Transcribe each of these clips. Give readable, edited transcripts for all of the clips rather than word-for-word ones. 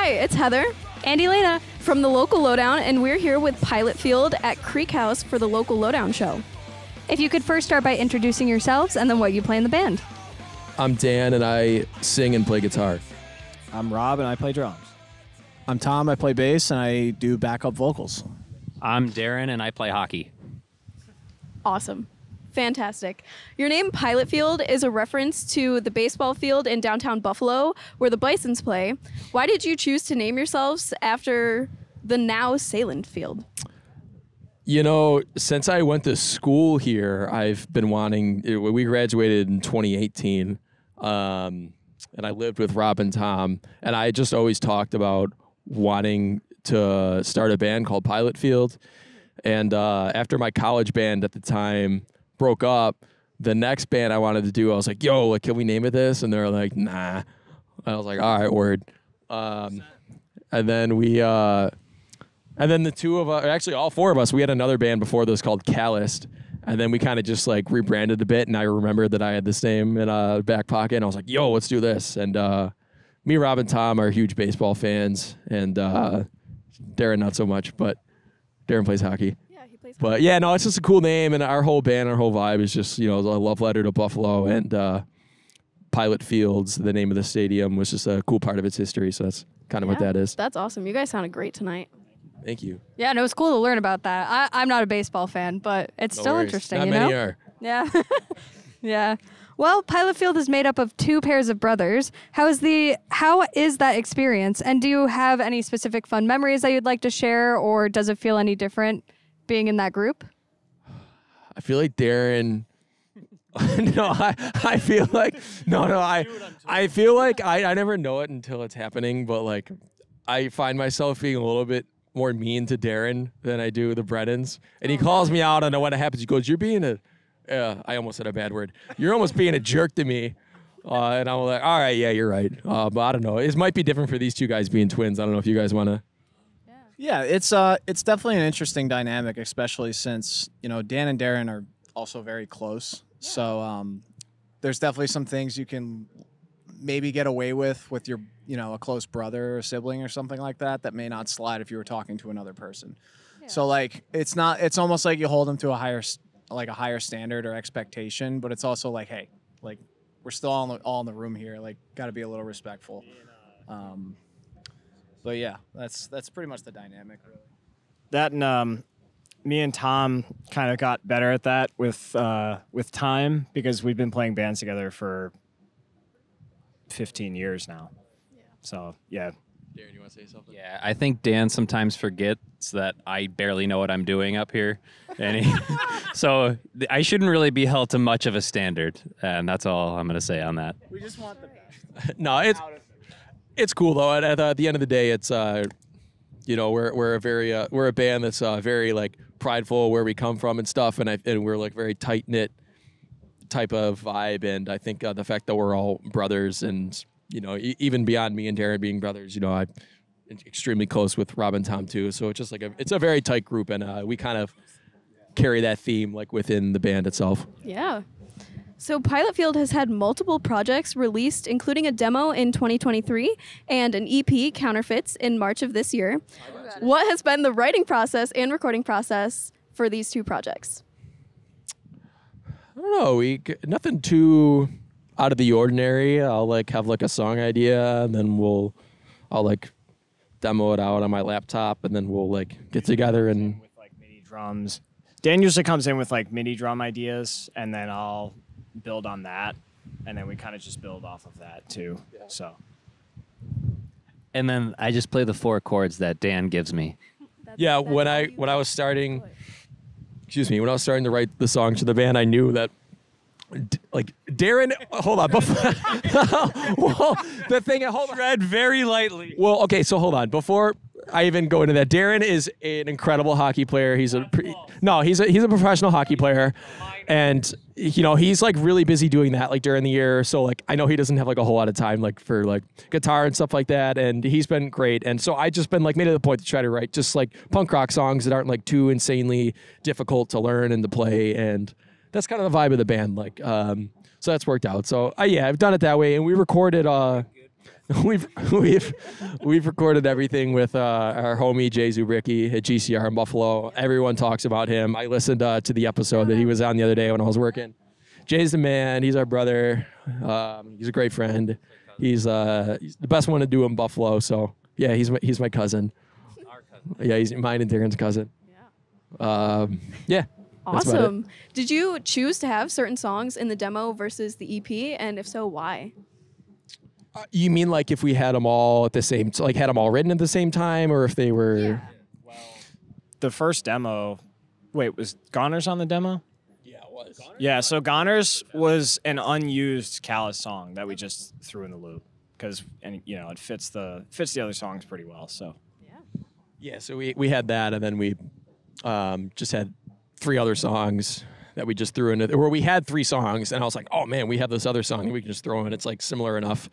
Hi, it's Heather and Elena from the Local Lowdown, and we're here with Pilot Field at Creek House for the Local Lowdown show. If you could first start by introducing yourselves and then what you play in the band. I'm Dan, and I sing and play guitar. I'm Rob, and I play drums. I'm Tom, I play bass, and I do backup vocals. I'm Darren, and I play hockey. Awesome. Fantastic. Your name, Pilot Field, is a reference to the baseball field in downtown Buffalo where the Bisons play. Why did you choose to name yourselves after the now Salem Field? You know, since I went to school here, I've been wanting, we graduated in 2018, and I lived with Rob and Tom, and I just always talked about wanting to start a band called Pilot Field. And after my college band at the time broke up, the next band I wanted to do, I was like, yo, like, can we name it this? And they're like, nah. I was like, all right, word. And then the two of us, actually all four of us, we had another band before this called Calloused. And then we kind of just like rebranded a bit. And I remembered that I had this name in a back pocket. And I was like, yo, let's do this. And me, Rob, and Tom are huge baseball fans. And Darren, not so much, but Darren plays hockey. But yeah, no, it's just a cool name, and our whole band, our whole vibe is just, you know, a love letter to Buffalo, and Pilot Fields, the name of the stadium, was just a cool part of its history, so that's kind of what that is. That's awesome. You guys sounded great tonight. Thank you. Yeah, and it was cool to learn about that. I'm not a baseball fan, but it's still interesting, Not you know? many are. Yeah. Yeah. Well, Pilot Field is made up of two pairs of brothers. How is that experience? And do you have any specific fun memories that you'd like to share, or does it feel any different being in that group? I feel like Darren. I feel like I feel like I never know it until it's happening, but like I find myself being a little bit more mean to Darren than I do the Brennans, and he calls me out on when it happens. He goes, "You're being a," I almost said a bad word. "You're almost being a jerk to me," and I'm like, "All right, yeah, you're right." But I don't know. It might be different for these two guys being twins. I don't know if you guys want to. Yeah, it's definitely an interesting dynamic, especially since, you know, Dan and Darren are also very close. Yeah. So there's definitely some things you can maybe get away with your, you know, a close brother or sibling or something like that may not slide if you were talking to another person. Yeah. So like it's almost like you hold them to a higher standard or expectation, but it's also like, hey, like we're still all in the room here, like got to be a little respectful. But yeah, that's pretty much the dynamic, really. That and me and Tom kind of got better at that with time, because we've been playing bands together for 15 years now. Yeah. So yeah. Darren, you want to say something? Yeah, I think Dan sometimes forgets that I barely know what I'm doing up here, and so I shouldn't really be held to much of a standard, and that's all I'm going to say on that. We just want the best. No, it's cool though. At the end of the day, it's you know, we're a band that's very like prideful where we come from and stuff, and we're like very tight knit type of vibe. And I think the fact that we're all brothers, and you know, even beyond me and Darren being brothers, you know, I'm extremely close with Rob and Tom too. So it's just like it's a very tight group, and we kind of carry that theme like within the band itself. Yeah. So Pilot Field has had multiple projects released, including a demo in 2023 and an EP, Counterfeits, in March of this year. What has been the writing process and recording process for these two projects? I don't know. Nothing too out of the ordinary. I'll like have like a song idea, and then I'll like demo it out on my laptop, and then we'll like get together and with like MIDI drums. Dan usually comes in with like MIDI drum ideas, and then I'll build on that, and then we kind of just build off of that too. Yeah. So, and then I just play the 4 chords that Dan gives me. When I was starting to write the songs for the band, I knew that like Darren. Hold on, well, the thing. Hold on. Tread very lightly. Well, okay, so hold on. Before I even go into that, Darren is an incredible hockey player. He's a professional hockey player. And, you know, he's like really busy doing that like during the year. So like, I know he doesn't have like a whole lot of time like for like guitar and stuff like that. And he's been great. And so I just been like made it a point to try to write just like punk rock songs that aren't like too insanely difficult to learn and to play. And that's kind of the vibe of the band. Like, so that's worked out. So yeah, I've done it that way. And we recorded we've recorded everything with our homie Jay Zubricki at GCR in Buffalo. Everyone talks about him. I listened to the episode that he was on the other day when I was working. Jay's the man. He's our brother. He's a great friend. He's the best one to do in Buffalo. So yeah, he's my cousin. Our cousin. Yeah, he's mine and Darren's cousin. Yeah. Awesome. Did you choose to have certain songs in the demo versus the EP, and if so, why? You mean like if we had them all at the same, like had them all written at the same time, or if they were? Yeah. Well, the first demo. Wait, was Goners on the demo? Yeah, it was. Yeah, so Goners was an unused Callous song that we just threw in the loop because, and you know, it fits the other songs pretty well. So. Yeah, so we had that, and then we just had 3 other songs that we just threw in. Where we had 3 songs, and I was like, oh man, we have this other song we can just throw in. It's like similar enough.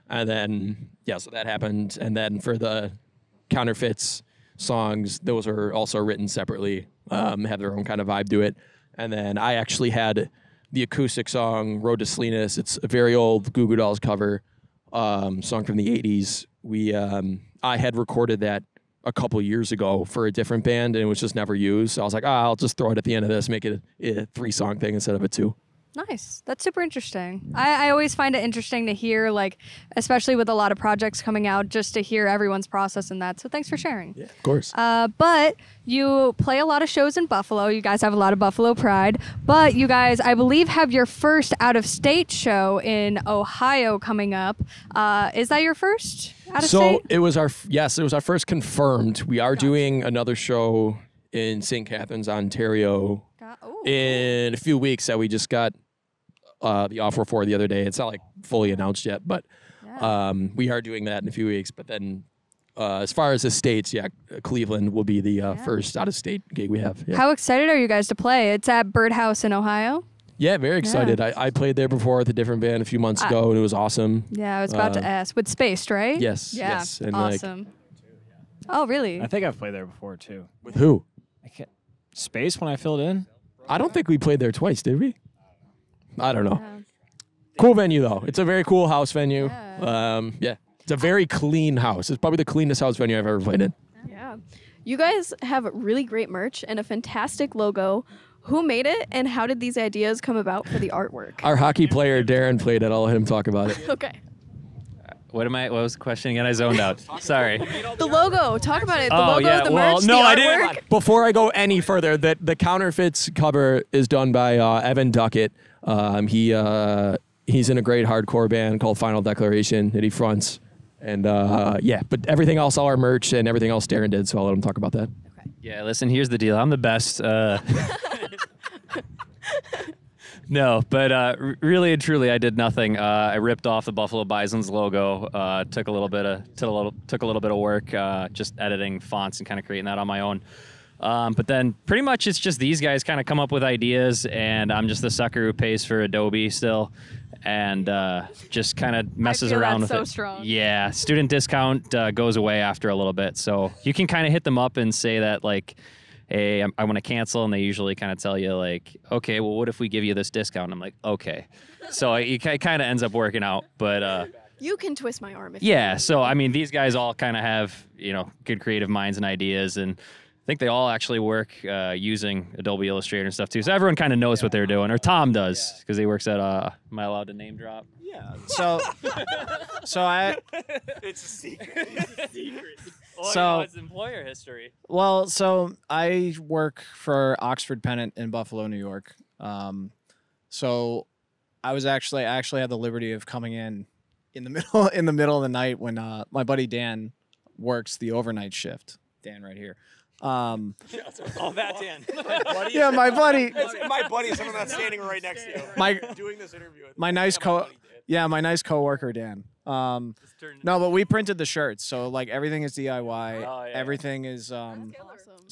And then, yeah, so that happened. And then for the Counterfeits songs, those are also written separately, have their own kind of vibe to it. And then I actually had the acoustic song, Road to Salinas. It's a very old Goo Goo Dolls cover song from the 80s. I had recorded that a couple years ago for a different band, and it was just never used. So I was like, I'll just throw it at the end of this, make it a 3-song thing instead of a 2. Nice. That's super interesting. I always find it interesting to hear, like, especially with a lot of projects coming out, just to hear everyone's process in that. So thanks for sharing. Yeah, of course. But you play a lot of shows in Buffalo. You guys have a lot of Buffalo pride. But you guys, I believe, have your first out-of-state show in Ohio coming up. Is that your first out-of-state? So it was our first confirmed. We are doing another show in St. Catharines, Ontario, in a few weeks that we just got the offer for the other day. It's not like fully announced yet, but we are doing that in a few weeks. But then as far as the states, Cleveland will be the first out-of-state gig we have. Yeah. How excited are you guys to play? It's at Birdhouse in Ohio. Yeah, very excited. Yeah. I played there before with a different band a few months ago, and it was awesome. Yeah, I was about to ask. With Spaced, right? Yes. Yeah, yes. And awesome. Oh, really? I think I've played there before too. With who? I can't. Space when I filled in. I don't think we played there twice, did we? I don't know. Cool venue, though. It's a very cool house venue. Yeah. It's a very clean house. It's probably the cleanest house venue I've ever played in. Yeah. You guys have really great merch and a fantastic logo. Who made it, and how did these ideas come about for the artwork? Our hockey player, Darren, played it. I'll let him talk about it. Okay. What was the question again? I zoned out. Sorry. The logo. Talk about it. The Oh, logo, yeah. the Well, merch, no, the I artwork. didn't- Before I go any further, the Counterfeits cover is done by Evan Duckett. He's in a great hardcore band called Final Declaration that he fronts. And but everything else, all our merch and everything else Darren did, so I'll let him talk about that. Yeah, listen, here's the deal. I'm the best. No, but really and truly, I did nothing. I ripped off the Buffalo Bison's logo. Took a little bit of work, just editing fonts and kind of creating that on my own. But then pretty much it's just these guys kind of come up with ideas, and I'm just the sucker who pays for Adobe still, and just kind of messes around with so it. strong. Yeah, student discount goes away after a little bit, so you can kind of hit them up and say that like, hey, I want to cancel, and they usually kind of tell you like, okay, well, what if we give you this discount? And I'm like, okay. So it kind of ends up working out, but You can twist my arm if yeah. So I mean, these guys all kind of have good creative minds and ideas, and I think they all actually work using Adobe Illustrator and stuff too. So everyone kind of knows what they're doing, or Tom does, because he works at. Am I allowed to name drop? Yeah. So I. It's a secret. It's a secret. So it's employer history. Well, so I work for Oxford Pennant in Buffalo, New York. So I actually had the liberty of coming in the middle of the night when my buddy Dan works the overnight shift. Dan right here. Oh, that Dan. Yeah, my buddy. My buddy is someone that's standing right next to you. My Doing this interview. With my nice my nice coworker Dan. No, but we printed the shirts, so like everything is DIY. Oh, yeah. Everything is awesome.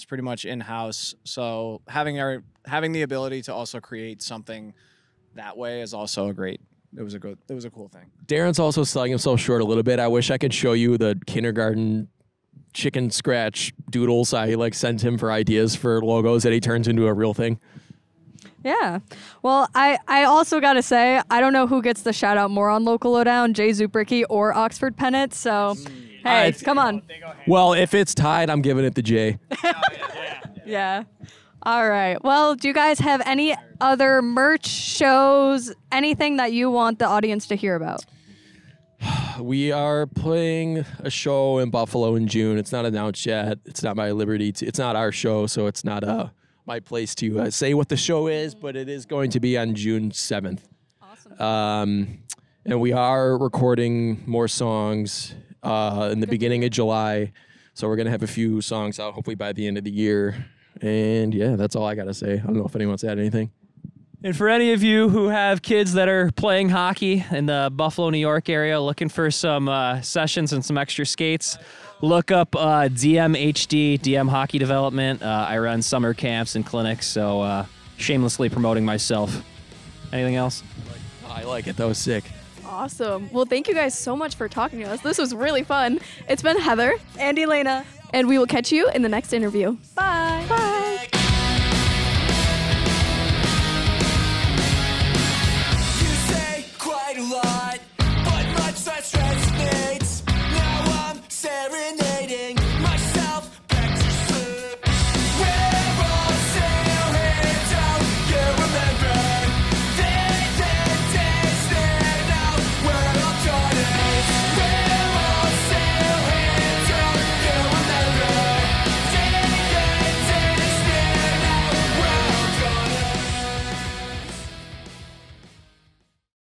it's pretty much in house. So having the ability to also create something that way is also it was a cool thing. Darren's also selling himself short a little bit. I wish I could show you the kindergarten chicken scratch doodles I sent him for ideas for logos that he turns into a real thing. Yeah. Well, I also got to say, I don't know who gets the shout out more on Local Lowdown, Jay Zubricki or Oxford Pennant. So, hey, come on. Well, if it's tied, I'm giving it to Jay. Yeah. All right. Well, do you guys have any other merch, shows, anything that you want the audience to hear about? We are playing a show in Buffalo in June. It's not announced yet. It's not my liberty. It's not our show, so it's not my place to say what the show is, but it is going to be on June 7th. Awesome. And we are recording more songs in the beginning of July, so we're going to have a few songs out hopefully by the end of the year. And yeah, that's all I got to say. I don't know if anyone wants to add anything. And for any of you who have kids that are playing hockey in the Buffalo, New York area, looking for some sessions and some extra skates, look up DMHD, DM Hockey Development. I run summer camps and clinics, so shamelessly promoting myself. Anything else? I like it. That was sick. Awesome. Well, thank you guys so much for talking to us. This was really fun. It's been Heather and Elena. and we will catch you in the next interview. Bye. Bye.